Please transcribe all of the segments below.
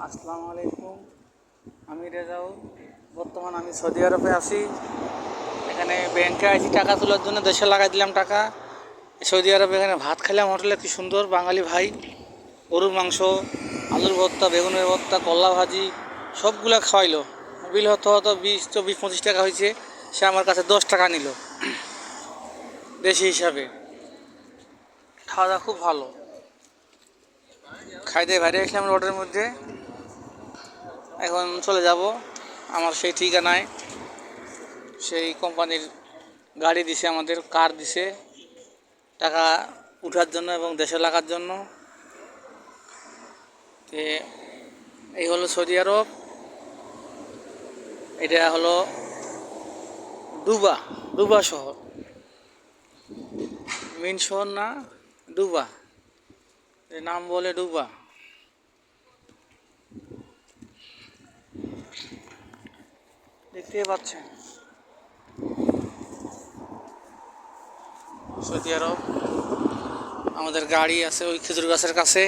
আসসালামু আলাইকুম। আমি রেজাউল। বর্তমান আমি সৌদি আরবে আছি। এখানে ব্যাংকে আছি টাকা তোলার জন্য, দেশে লাগাই দিলাম টাকা। সৌদি আরবে এখানে ভাত খেলাম হোটেলে, কি সুন্দর বাঙালি ভাই। গরুর মাংস, আলুর ভর্তা, বেগুনের ভর্তা, কলা ভাজি সবগুলা খাওয়াইলো। বিল হতো 20, 24, 25 টাকা হয়েছে। সে আমার কাছে 10 টাকা নিল দেশি হিসাবে। খাওয়া দাওয়া খুব ভালো। খাইতে বাইরে আসলাম রোডের মধ্যে। এখন চলে যাব আমার সেই ঠিকানায়। সেই কোম্পানির গাড়ি দিছে, আমাদের কার দিছে টাকা উঠার জন্য এবং দেশে লাগার জন্য। তে এই হলো সৌদি আরব। এটা হলো ডুবা শহর। মেন শহর না, ডুবা। এর নাম বলে ডুবা। দেখতে পাচ্ছেন সৌদি আরব। আমাদের গাড়ি আছে ওই খেজুর গাছের কাছে।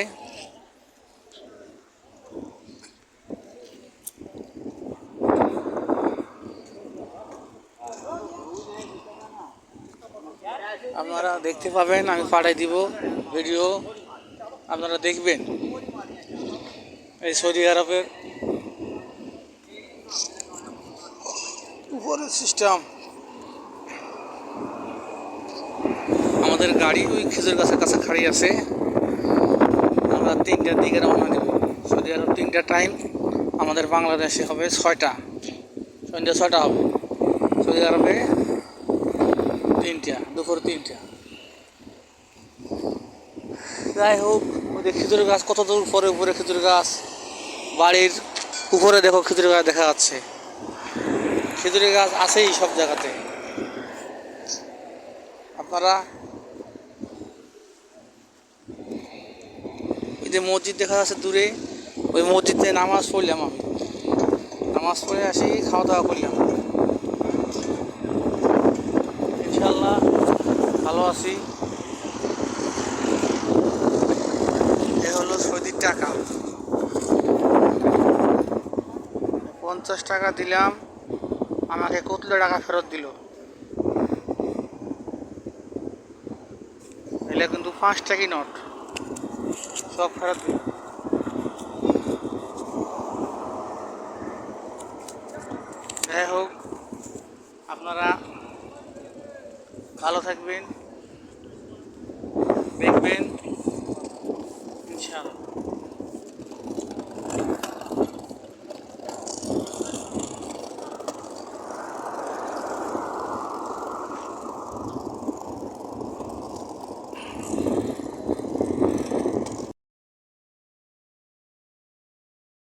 আপনারা দেখতে পাবেন, আমি পাঠাই দিব ভিডিও, আপনারা দেখবেন। এই সৌদি আরবের উপরের সিস্টেম। আমাদের গাড়ি ওই খেজুর গাছের কাছে খাড়ি আছে। আমরা 3টার দিকে রওনা দেব। সৌদি আরব 3টা টাইম, আমাদের বাংলাদেশে হবে 6টা, সন্ধ্যা 6টা হবে। সৌদি আরবে 3টা, দুপুর 3টা। যাই হোক, ওই খেজুর গাছ কত দূর উপরে, উপরে খেজুর গাছ। বাড়ির উপরে দেখো খেজুর গাছ দেখা যাচ্ছে। খেজুরের গাছ আছেই সব জায়গাতে। আপনারা এই যে মসজিদ দেখা যাচ্ছে দূরে, ওই মসজিদে নামাজ পড়লাম আমি। নামাজ পড়ে আসি, খাওয়া দাওয়া করলাম। ইনশাল্লাহ ভালো আছি। এ হলো সৌদির টাকা। 50 টাকা দিলাম, আমাকে কতগুলো টাকা ফেরত দিল। এগুলো কিন্তু 5 টাকাই নোট, সব ফেরত দিল। যাই হোক, আপনারা ভালো থাকবেন, দেখবেন